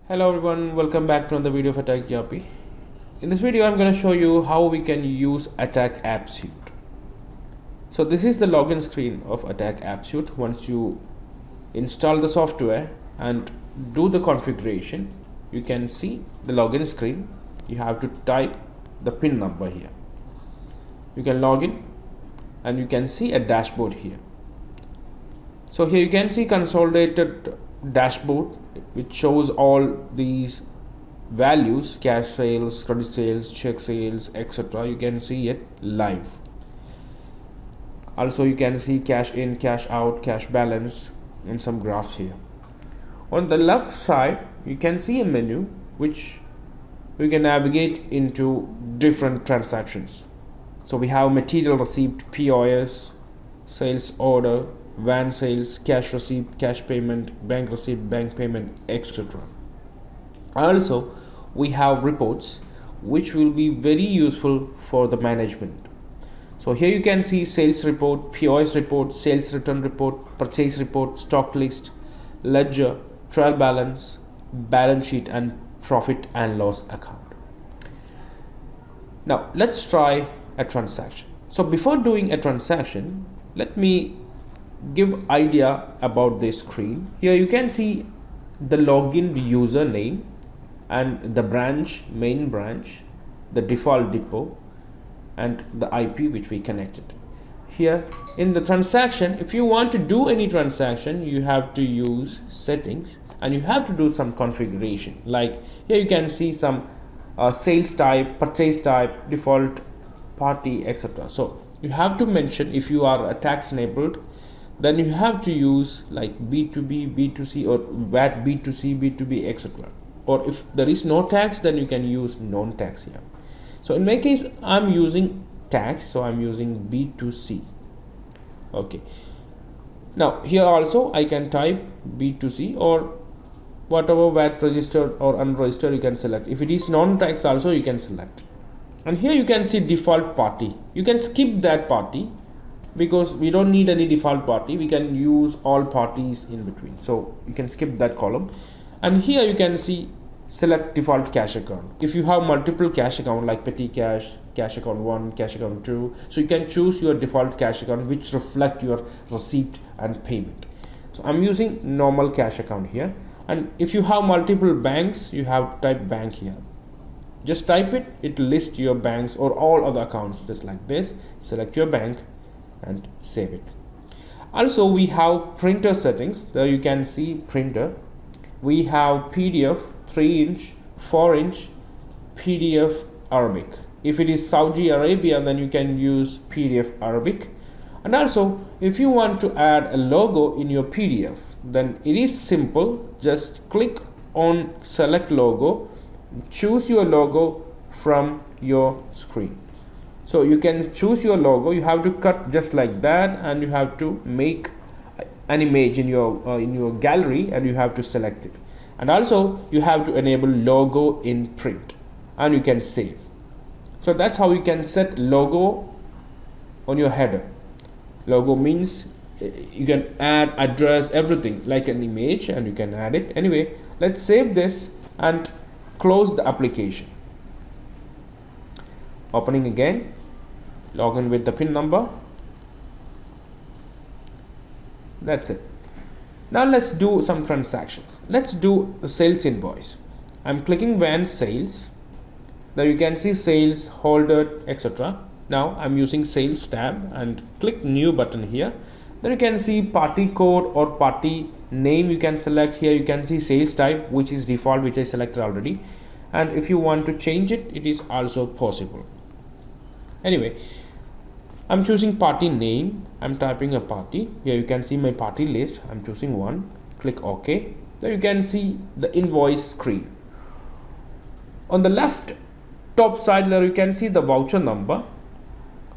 Hello everyone, welcome back to another video of atACC. In this video I'm going to show you how we can use atACC AppSuite. So this is the login screen of atACC AppSuite. Once you install the software and do the configuration, you can see the login screen. You have to type the PIN number here. You can log in and you can see a dashboard here. So here you can see consolidated dashboard which shows all these values: cash sales, credit sales, check sales, etc. You can see it live. Also you can see cash in, cash out, cash balance, and some graphs here. On the left side you can see a menu which we can navigate into different transactions. So we have material receipt, POS, sales order, van sales, cash receipt, cash payment, bank receipt, bank payment, etc. Also we have reports which will be very useful for the management. So here you can see sales report, POS report, sales return report, purchase report, stock list, ledger, trial balance, balance sheet, and profit and loss account. Now let's try a transaction. So before doing a transaction, let me give idea about this screen. Here you can see the login username and the branch, main branch, the default depot, and the IP which we connected. Here in the transaction, if you want to do any transaction, you have to use settings and you have to do some configuration. Like here you can see some sales type, purchase type, default party, etc. So you have to mention if you are a tax enabled, then you have to use like B2B, B2C, or VAT B2C, B2B, etc. Or if there is no tax, then you can use non-tax here. So in my case I'm using tax, so I'm using B2C. Okay, now here also I can type B2C or whatever VAT registered or unregistered you can select. If it is non-tax also you can select. And here you can see default party. You can skip that party because we don't need any default party. We can use all parties in between, so you can skip that column. And here you can see select default cash account. If you have multiple cash account like petty cash, cash account 1, cash account 2, so you can choose your default cash account which reflect your receipt and payment. So I'm using normal cash account here. And if you have multiple banks, you have to type bank here. Just type it, it will list your banks or all other accounts just like this. Select your bank and save it. Also we have printer settings. There you can see printer. We have PDF 3-inch, 4-inch, PDF Arabic. If it is Saudi Arabia, then you can use PDF Arabic. And also if you want to add a logo in your PDF, then it is simple. Just click on select logo, choose your logo from your screen. So you can choose your logo. You have to cut just like that, and you have to make an image in your gallery, and you have to select it. And also you have to enable logo in print, and you can save. So that's how you can set logo on your header. Logo means you can add address, everything like an image, and you can add it. Anyway, let's save this and close the application. Opening again, log in with the PIN number. That's it. Now let's do some transactions. Let's do the sales invoice. I'm clicking van sales. There you can see sales, holder, etc. Now I'm using sales tab and click new button here. Then you can see party code or party name you can select. Here you can see sales type, which is default, which I selected already. And if you want to change it, it is also possible. Anyway, I'm choosing party name. I'm typing a party. Here you can see my party list. I'm choosing one. Click OK. There you can see the invoice screen. On the left top side there you can see the voucher number.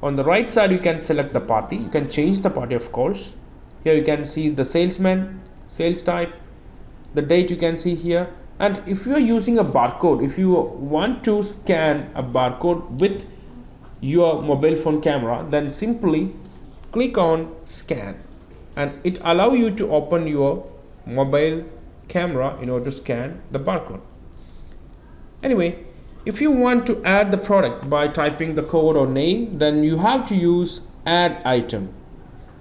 On the right side you can select the party. You can change the party, of course. Here you can see the salesman, sales type, the date you can see here. And if you are using a barcode, if you want to scan a barcode with your mobile phone camera, then simply click on scan, and it allow you to open your mobile camera in order to scan the barcode. Anyway, if you want to add the product by typing the code or name, then you have to use add item.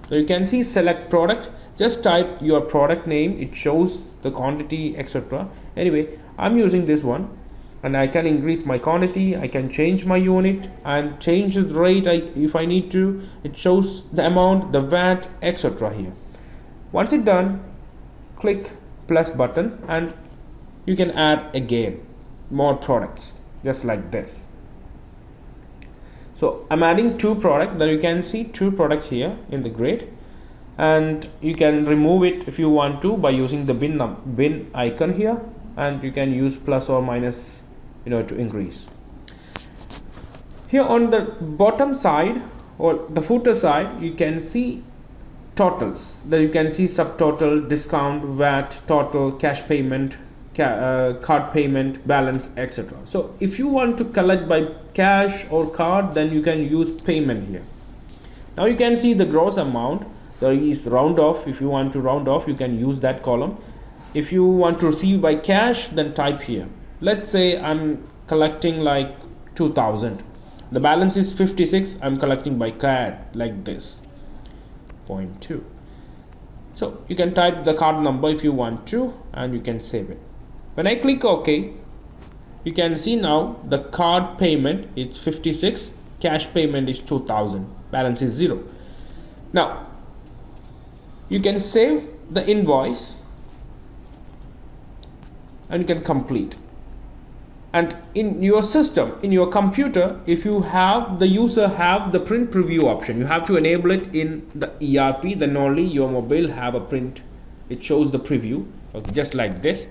So you can see select product, just type your product name, it shows the quantity, etc. Anyway, I'm using this one, and I can increase my quantity, I can change my unit and change the rate if I need to. It shows the amount, the VAT, etc. here. Once it's done, click plus button and you can add again more products, just like this. So I'm adding 2 products, then you can see 2 products here in the grid, and you can remove it if you want to by using the bin icon here, and you can use plus or minus to increase. Here on the bottom side or the footer side, you can see totals. Then you can see subtotal, discount, VAT, total, cash payment, card payment, balance, etc. So if you want to collect by cash or card, then you can use payment here. Now you can see the gross amount. There is round off. If you want to round off, you can use that column. If you want to receive by cash, then type here. Let's say I'm collecting like 2000. The balance is 56. I'm collecting by card like this, 0.2. So you can type the card number if you want to, and you can save it. When I click OK, you can see now the card payment is 56, cash payment is 2000, balance is 0. Now you can save the invoice and you can complete. And in your system, in your computer, if you have the user have the print preview option, you have to enable it in the ERP, then only your mobile have a print, it shows the preview, okay, just like this.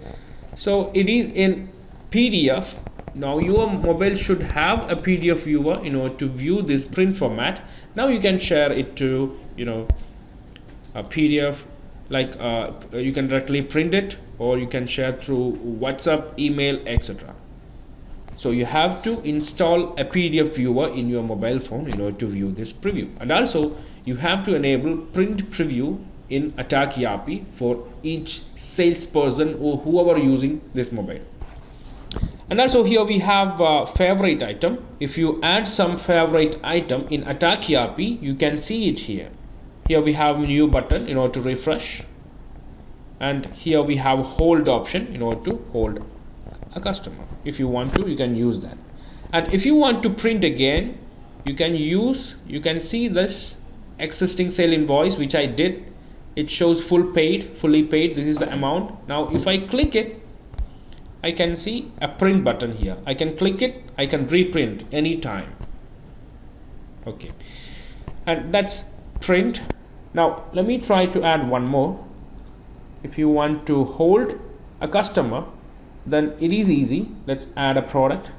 So it is in PDF. Now your mobile should have a PDF viewer in order to view this print format. Now you can share it to a PDF, like you can directly print it, or you can share through WhatsApp, email, etc. So you have to install a PDF viewer in your mobile phone in order to view this preview. And also you have to enable print preview in atACC ERP for each salesperson or whoever using this mobile. And also here we have a favorite item. If you add some favorite item in atACC ERP, you can see it here. Here we have a new button in order to refresh, and here we have hold option in order to hold a customer. If you want to, you can use that. And if you want to print again, you can see this existing sale invoice which I did. It shows fully paid. This is the amount. Now if I click it, I can see a print button here. I can click it, I can reprint anytime. Okay, and that's print. Now let me try to add one more. If you want to hold a customer, then it is easy. Let's add a product.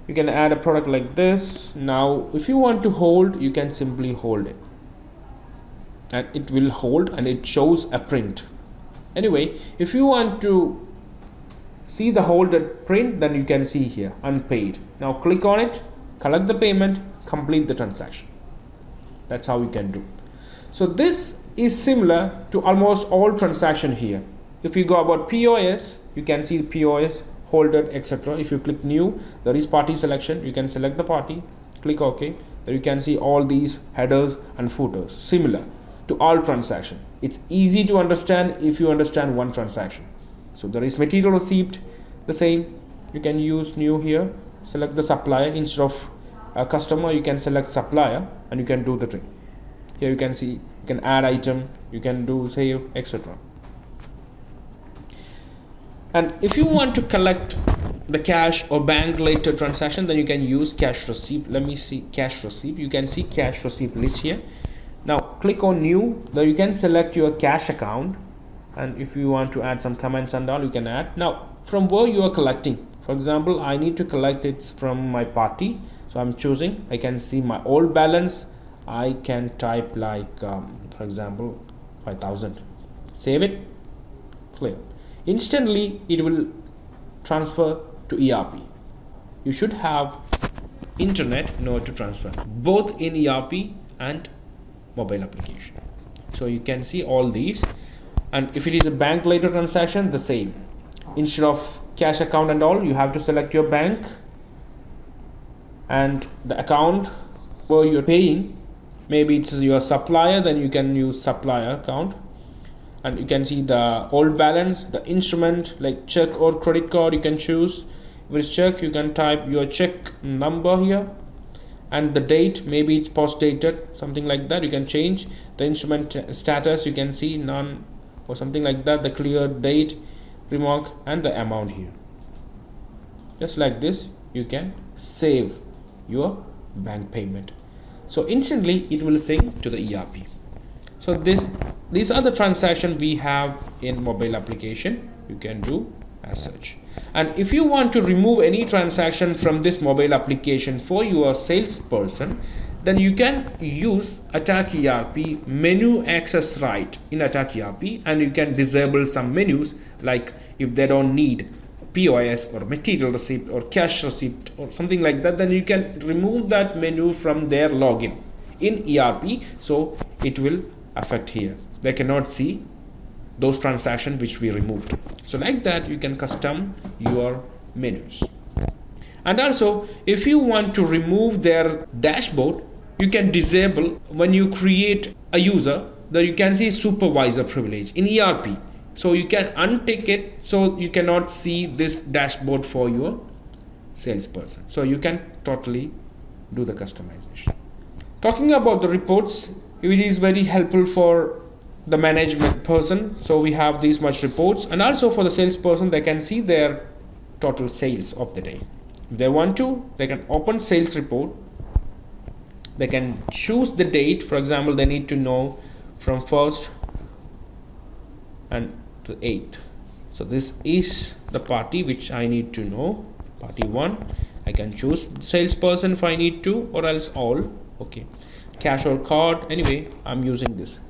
You can add a product like this. Now if you want to hold, you can simply hold it, and it will hold and it shows a print. Anyway, if you want to see the holded print, then you can see here unpaid. Now click on it, collect the payment, complete the transaction. That's how you can do. So this is similar to almost all transaction here. If you go about POS, you can see the POS, holded, etc. If you click new, there is party selection. You can select the party, click OK. There you can see all these headers and footers, similar to all transaction. It's easy to understand if you understand one transaction. So there is material receipt, the same. You can use new here, select the supplier instead of a customer. You can select supplier and you can do the thing. Here you can see, you can add item, you can do save, etc. And if you want to collect the cash or bank related transaction, then you can use cash receipt. Let me see cash receipt. You can see cash receipt list here. Now click on new. There you can select your cash account, and if you want to add some comments and all, you can add. Now from where you are collecting, for example, I need to collect it from my party, so I'm choosing. I can see my old balance. I can type like for example 5000, save it, clear. Instantly it will transfer to ERP. You should have internet in order to transfer both in ERP and mobile application. So you can see all these, and if it is a bank related transaction, the same. Instead of cash account and all, you have to select your bank and the account where you're paying. Maybe it's your supplier, then you can use supplier account, and you can see the old balance, the instrument like check or credit card. You can choose. If it's check, you can type your check number here, and the date, maybe it's post dated, something like that. You can change the instrument status, you can see none or something like that, the clear date, remark, and the amount here. Just like this, you can save your bank payment. So instantly it will sync to the ERP. So these are the transactions we have in mobile application. You can do as such. And if you want to remove any transaction from this mobile application for your salesperson, then you can use atACC ERP menu access right in atACC ERP, and you can disable some menus, like if they don't need POS or material receipt or cash receipt or something like that, then you can remove that menu from their login in ERP, so it will affect here. They cannot see those transactions which we removed. So like that, you can custom your menus. And also, if you want to remove their dashboard, you can disable when you create a user, that you can see supervisor privilege in ERP. So you can untick it, so you cannot see this dashboard for your salesperson. So you can totally do the customization. Talking about the reports, it is very helpful for the management person. So we have these much reports, and also for the salesperson, they can see their total sales of the day. If they want to, they can open sales report. They can choose the date. For example, they need to know from 1st and to 8th. So this is the party which I need to know, party 1. I can choose salesperson if I need to, or else all. Okay, cash or card, anyway I'm using this.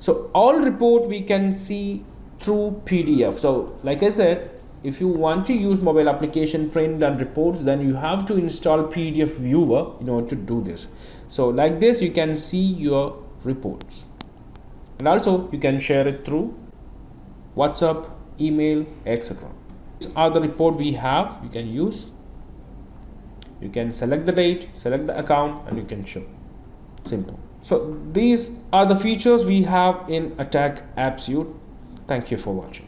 So all report we can see through PDF. So like I said, if you want to use mobile application print and reports, then you have to install PDF viewer in order to do this. So like this, you can see your reports, and also you can share it through WhatsApp, email, etc. These are the report we have. You can use. You can select the date, select the account, and you can show. Simple. So these are the features we have in atACC AppSuite. Thank you for watching.